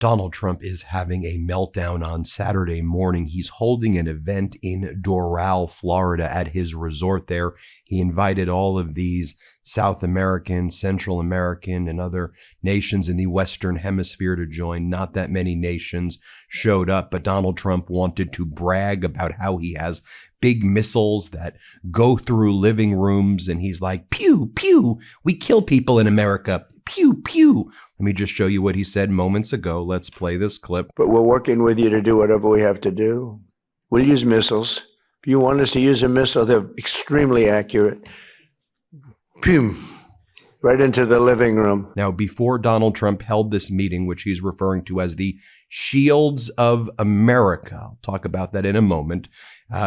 Donald Trump is having a meltdown on Saturday morning. He's holding an event in Doral, Florida, at his resort there. He invited all of these South American, Central American, and other nations in the Western Hemisphere to join. Not that many nations showed up, but Donald Trump wanted to brag about how he has big missiles that go through living rooms, and he's like, pew, pew, we kill people in America. Pew, pew. Let me just show you what he said moments ago. Let's play this clip. But we're working with you to do whatever we have to do. We'll use missiles. If you want us to use a missile, they're extremely accurate. Pew, right into the living room. Now, before Donald Trump held this meeting, which he's referring to as the Shields of America, I'll talk about that in a moment.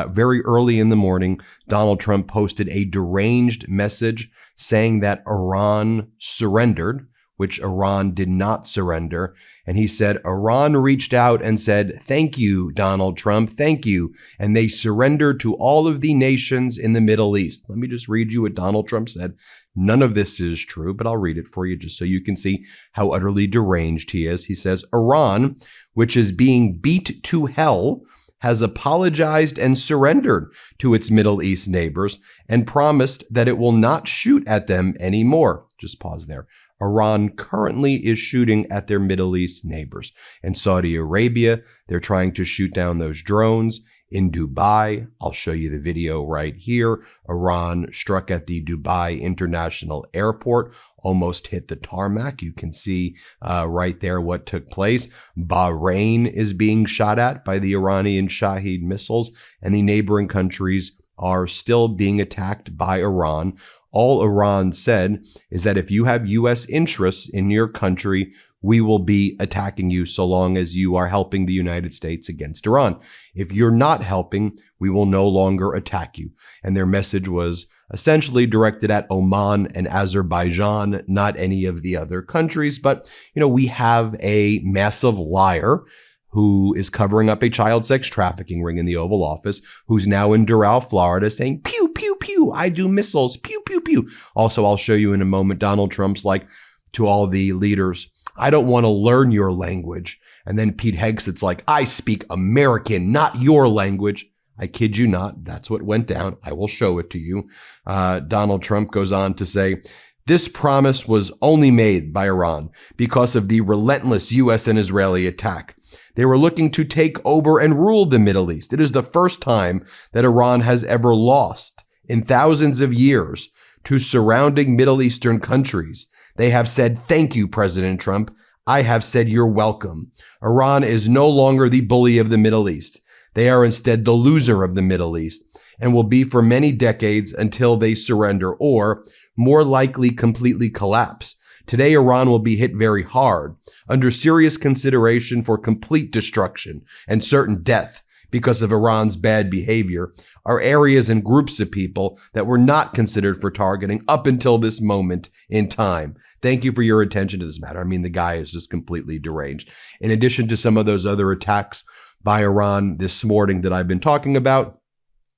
Very early in the morning, Donald Trump posted a deranged message saying that Iran surrendered, which Iran did not surrender. And he said, Iran reached out and said, thank you, Donald Trump, thank you. And they surrendered to all of the nations in the Middle East. Let me just read you what Donald Trump said. None of this is true, but I'll read it for you just so you can see how utterly deranged he is. He says, Iran, which is being beat to hell, has apologized and surrendered to its Middle East neighbors and promised that it will not shoot at them anymore. Just pause there. Iran currently is shooting at their Middle East neighbors. In Saudi Arabia, they're trying to shoot down those drones. In Dubai, I'll show you the video right here. Iran struck at the Dubai International Airport, almost hit the tarmac. You can see right there what took place. Bahrain is being shot at by the Iranian Shahed missiles, and the neighboring countries are still being attacked by Iran. All Iran said is that if you have U.S. interests in your country, we will be attacking you so long as you are helping the United States against Iran. If you're not helping, we will no longer attack you. And their message was essentially directed at Oman and Azerbaijan, not any of the other countries. But, we have a massive liar who is covering up a child sex trafficking ring in the Oval Office, who's now in Doral, Florida, saying, pew, pew, pew, I do missiles, pew, pew, pew. Also, I'll show you in a moment, Donald Trump's like to all the leaders, I don't want to learn your language. And then Pete Hegseth's like, I speak American, not your language. I kid you not. That's what went down. I will show it to you. Donald Trump goes on to say, this promise was only made by Iran because of the relentless U.S. and Israeli attack. They were looking to take over and rule the Middle East. It is the first time that Iran has ever lost in thousands of years to surrounding Middle Eastern countries. They have said, thank you, President Trump. I have said, you're welcome. Iran is no longer the bully of the Middle East. They are instead the loser of the Middle East and will be for many decades until they surrender or, more likely, completely collapse. Today, Iran will be hit very hard, under serious consideration for complete destruction and certain death because of Iran's bad behavior, are areas and groups of people that were not considered for targeting up until this moment in time. Thank you for your attention to this matter. I mean, the guy is just completely deranged. In addition to some of those other attacks by Iran this morning that I've been talking about,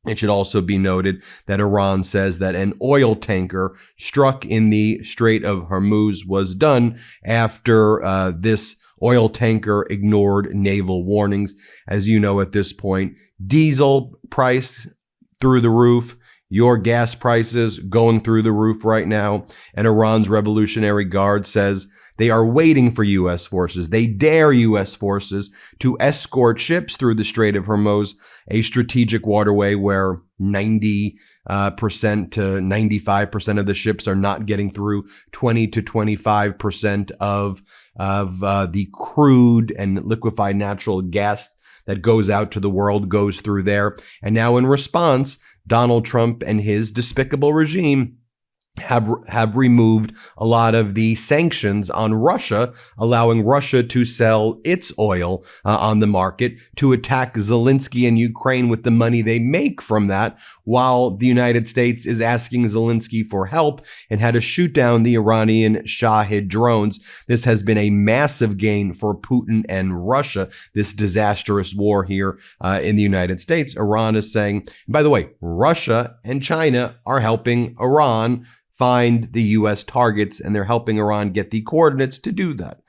it should also be noted that Iran says that an oil tanker struck in the Strait of Hormuz was done after this oil tanker ignored naval warnings. As you know, at this point, diesel price through the roof, your gas prices going through the roof right now. And Iran's Revolutionary Guard says they are waiting for U.S. forces. They dare U.S. forces to escort ships through the Strait of Hormuz, a strategic waterway where 90% to 95% of the ships are not getting through. 20 to 25% of the crude and liquefied natural gas that goes out to the world goes through there. And now in response, Donald Trump and his despicable regime have removed a lot of the sanctions on Russia, allowing Russia to sell its oil on the market to attack Zelensky and Ukraine with the money they make from that, while the United States is asking Zelensky for help and how to shoot down the Iranian Shahed drones. This has been a massive gain for Putin and Russia, this disastrous war here in the United States. Iran is saying, by the way, Russia and China are helping Iran find the U.S. targets, and they're helping Iran get the coordinates to do that.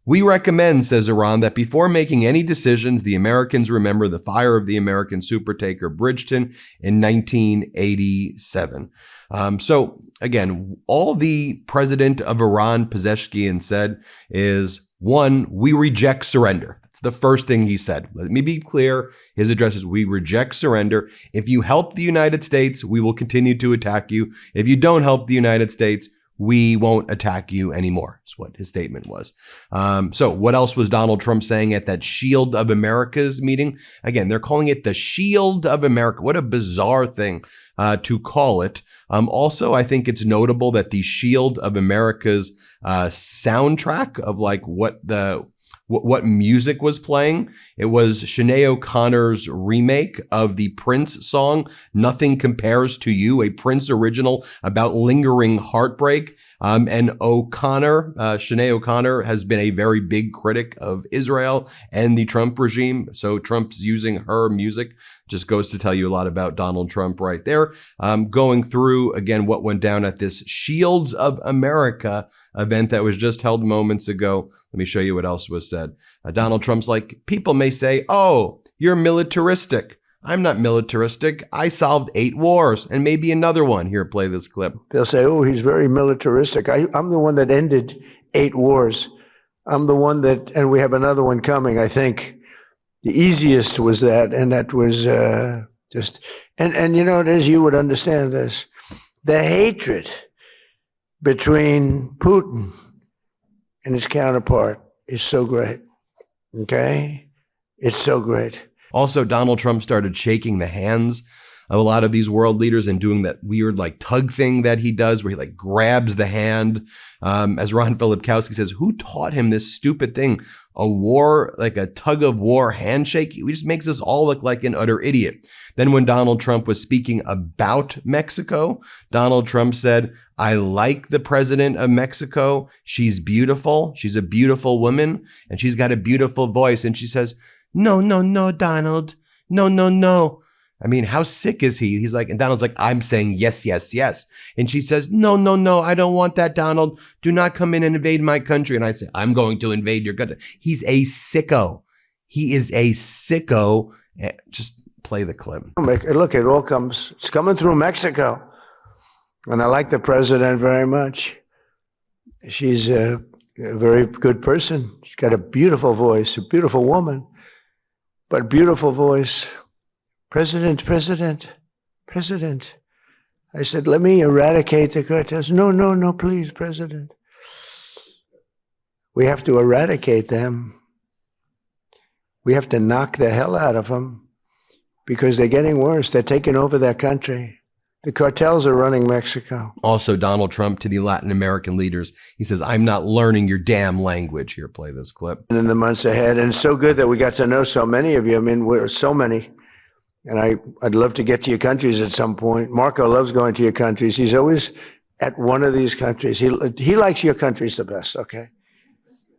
We recommend, says Iran, that before making any decisions, the Americans remember the fire of the American supertaker Bridgeton in 1987. So again, all the president of Iran, Pezeshkian, said is, one, we reject surrender. That's the first thing he said. Let me be clear. His address is, we reject surrender. If you help the United States, we will continue to attack you. If you don't help the United States, we won't attack you anymore, is what his statement was. So what else was Donald Trump saying at that Shield of America's meeting? Again, they're calling it the Shield of America. What a bizarre thing to call it. Also, I think it's notable that the Shield of America's soundtrack of like what music was playing. It was Sinead O'Connor's remake of the Prince song, Nothing Compares to You, a Prince original about lingering heartbreak. And Sinead O'Connor has been a very big critic of Israel and the Trump regime. So Trump's using her music. Just goes to tell you a lot about Donald Trump right there. Going through, again, what went down at this Shields of America event that was just held moments ago. Let me show you what else was said. Donald Trump's like, people may say, oh, you're militaristic. I'm not militaristic. I solved 8 wars and maybe another one. Here, play this clip. They'll say, oh, he's very militaristic. I'm the one that ended 8 wars. I'm the one that, and we have another one coming, I think. The easiest was that, and that was just, and you know, as you would understand this, the hatred between Putin and his counterpart is so great, okay? It's so great. Also, Donald Trump started shaking the hands of a lot of these world leaders and doing that weird like tug thing that he does where he like grabs the hand. As Ron Filipkowski says, who taught him this stupid thing? A war, like a tug of war handshake? He just makes us all look like an utter idiot. Then when Donald Trump was speaking about Mexico, Donald Trump said, I like the president of Mexico. She's beautiful. She's a beautiful woman and she's got a beautiful voice. And she says, no, no, no, Donald. No, no, no. I mean, how sick is he? He's like, and Donald's like, I'm saying yes, yes, yes. And she says, no, no, no, I don't want that, Donald. Do not come in and invade my country. And I say, I'm going to invade your country. He's a sicko. He is a sicko. Just play the clip. Look, it all comes, it's coming through Mexico. And I like the president very much. She's a very good person. She's got a beautiful voice, a beautiful woman, but beautiful voice. President, president, president. I said, let me eradicate the cartels. No, no, no, please, president. We have to eradicate them. We have to knock the hell out of them because they're getting worse. They're taking over their country. The cartels are running Mexico. Also, Donald Trump to the Latin American leaders, he says, I'm not learning your damn language. Here, play this clip. In the months ahead, and it's so good that we got to know so many of you. I mean, we're so many. And I'd love to get to your countries at some point. Marco loves going to your countries. He's always at one of these countries. He likes your countries the best, okay?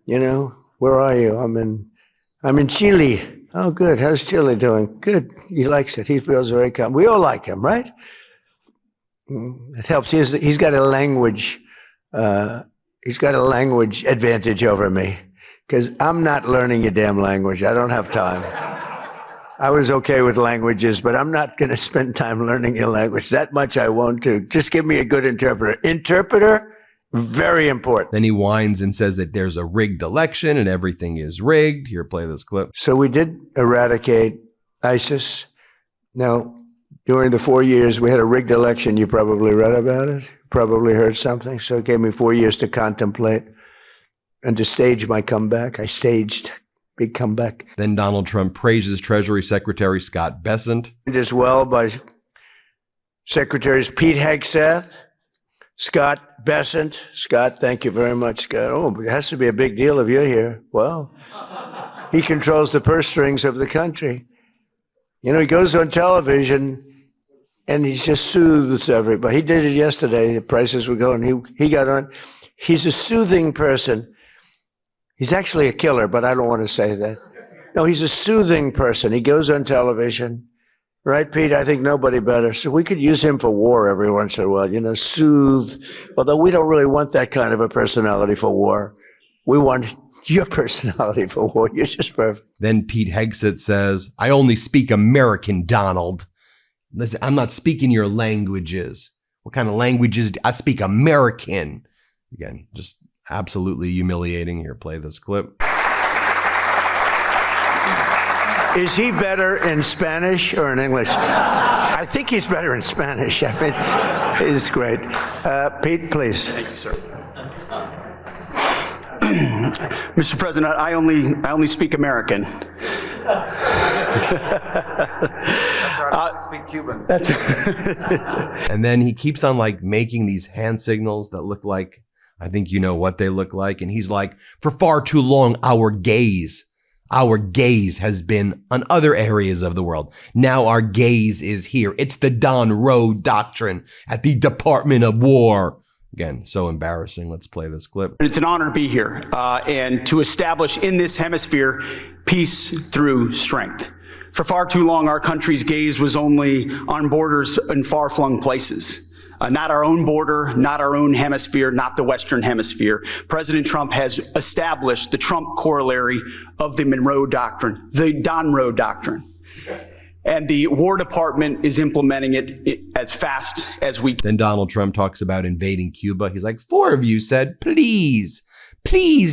You know, where are you? I'm in Chile. Oh, good. How's Chile doing? Good. He likes it. He feels very calm. We all like him, right? It helps. He's got a language. He's got a language advantage over me because I'm not learning your damn language. I don't have time. I was okay with languages, but I'm not going to spend time learning your language. That much I won't do. Just give me a good interpreter. Interpreter, very important. Then he whines and says that there's a rigged election and everything is rigged. Here, play this clip. So we did eradicate ISIS. Now, during the 4 years, we had a rigged election. You probably read about it, probably heard something. So it gave me 4 years to contemplate and to stage my comeback. I staged big comeback. Then Donald Trump praises Treasury Secretary Scott Bessent. As well by Secretaries Pete Hegseth, Scott Bessent. Scott, thank you very much, Scott. Oh, it has to be a big deal if you're here. Well, he controls the purse strings of the country. You know, he goes on television and he just soothes everybody. He did it yesterday. The prices were going. He got on. He's a soothing person. He's actually a killer, but I don't want to say that. No, he's a soothing person. He goes on television. Right, Pete? I think nobody better. So we could use him for war every once in a while, you know, soothe. Although we don't really want that kind of a personality for war. We want your personality for war. You're just perfect. Then Pete Hegseth says, I only speak American, Donald. Listen, I'm not speaking your languages. What kind of languages? I speak American. Again, just absolutely humiliating. Here, play this clip. Is he better in Spanish or in English? I think he's better in Spanish. I mean, it's great. Pete, please. Thank you, sir. Mr. President, I only speak American. That's right. I speak Cuban. And then he keeps on like making these hand signals that look like, I think you know what they look like. And he's like, for far too long, our gaze has been on other areas of the world. Now our gaze is here. It's the Don Rowe Doctrine at the Department of War. Again, so embarrassing. Let's play this clip. It's an honor to be here and to establish in this hemisphere peace through strength. For far too long, our country's gaze was only on borders in far-flung places. Not our own border, not our own hemisphere, not the Western Hemisphere. President Trump has established the Trump corollary of the Monroe Doctrine, the Don Rowe Doctrine. And the War Department is implementing it as fast as we can. Then Donald Trump talks about invading Cuba. He's like, 4 of you said, please,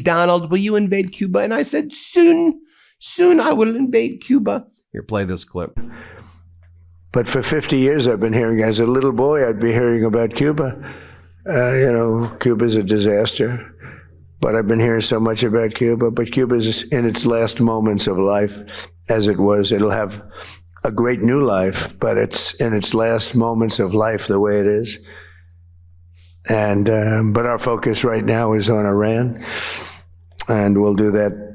Donald, will you invade Cuba? And I said, soon I will invade Cuba. Here, play this clip. But for 50 years, I've been hearing, as a little boy, I'd be hearing about Cuba. Cuba's a disaster. But I've been hearing so much about Cuba. But Cuba's in its last moments of life, as it was. It'll have a great new life, but it's in its last moments of life the way it is. And but our focus right now is on Iran. And we'll do that.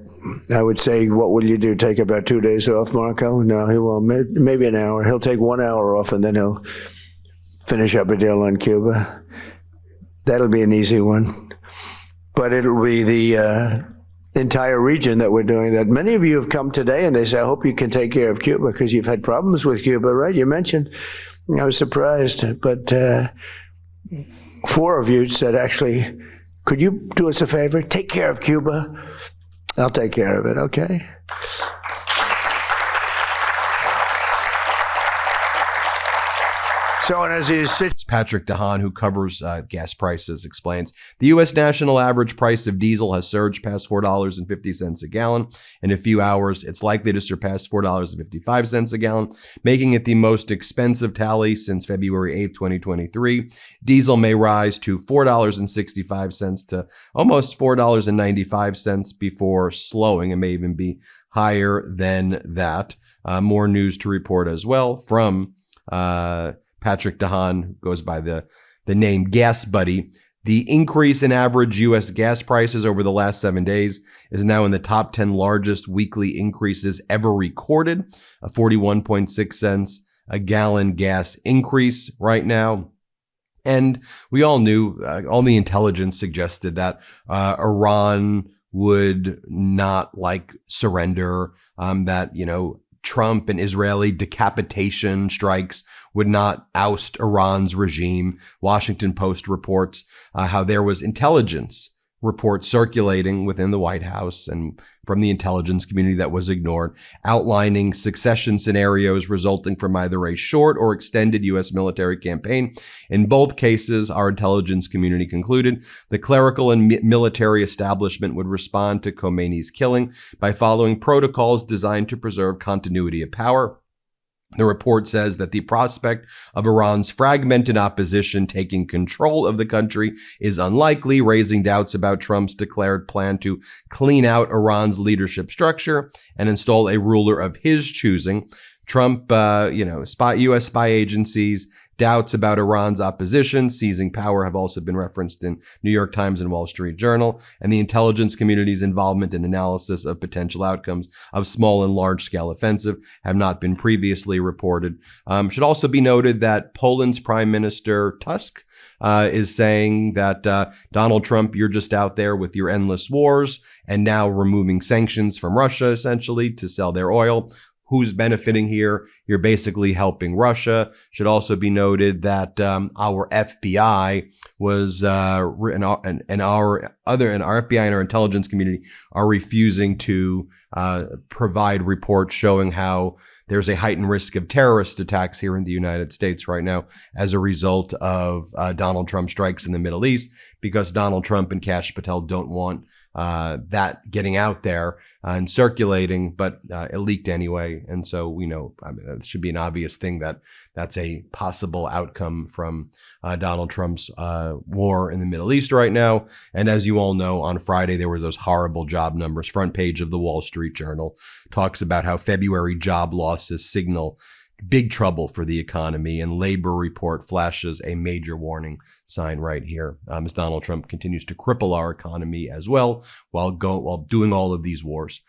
I would say, what will you do? Take about 2 days off, Marco? No, he won't. Maybe an hour. He'll take 1 hour off, and then he'll finish up a deal on Cuba. That'll be an easy one. But it'll be the entire region that we're doing that. Many of you have come today, and they say, I hope you can take care of Cuba, because you've had problems with Cuba, right? You mentioned. I was surprised. But 4 of you said, actually, could you do us a favor? Take care of Cuba. I'll take care of it, okay? So, and as he sits, Patrick DeHaan, who covers gas prices, explains the U.S. national average price of diesel has surged past $4.50 a gallon. In a few hours, it's likely to surpass $4.55 a gallon, making it the most expensive tally since February 8th, 2023. Diesel may rise to $4.65 to almost $4.95 before slowing. It may even be higher than that. More news to report as well from Patrick DeHaan, who goes by the name Gas Buddy. The increase in average U.S. gas prices over the last 7 days is now in the top 10 largest weekly increases ever recorded, a 41.6 cents a gallon gas increase right now. And we all knew, all the intelligence suggested that Iran would not surrender, that, Trump and Israeli decapitation strikes would not oust Iran's regime. Washington Post reports how there was intelligence reports circulating within the White House and from the intelligence community that was ignored, outlining succession scenarios resulting from either a short or extended U.S. military campaign. In both cases, our intelligence community concluded the clerical and military establishment would respond to Khomeini's killing by following protocols designed to preserve continuity of power. The report says that the prospect of Iran's fragmented opposition taking control of the country is unlikely, raising doubts about Trump's declared plan to clean out Iran's leadership structure and install a ruler of his choosing. Trump, U.S. spy agencies, doubts about Iran's opposition, seizing power have also been referenced in New York Times and Wall Street Journal, and the intelligence community's involvement in analysis of potential outcomes of small and large-scale offensive have not been previously reported. Should also be noted that Poland's Prime Minister Tusk is saying that Donald Trump, you're just out there with your endless wars and now removing sanctions from Russia, essentially, to sell their oil. who's benefiting here? You're basically helping Russia. Should also be noted that our FBI was and our FBI and our intelligence community are refusing to provide reports showing how there's a heightened risk of terrorist attacks here in the United States right now as a result of Donald Trump strikes in the Middle East, because Donald Trump and Kash Patel don't want that getting out there and circulating, but it leaked anyway. And so we know, it should be an obvious thing that that's a possible outcome from Donald Trump's war in the Middle East right now. And as you all know, on Friday, there were those horrible job numbers. Front page of the Wall Street Journal talks about how February job losses signal big trouble for the economy, and labor report flashes a major warning sign right here as Donald Trump continues to cripple our economy as well while doing all of these wars.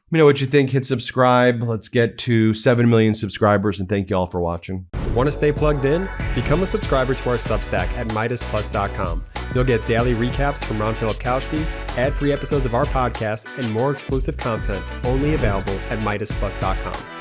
Let me know what you think. Hit subscribe. Let's get to 7 million subscribers, and thank you all for watching. Want to stay plugged in? Become a subscriber to our Substack at MeidasPlus.com. You'll get daily recaps from Ron Filipkowski, ad-free episodes of our podcast, and more exclusive content only available at MeidasPlus.com.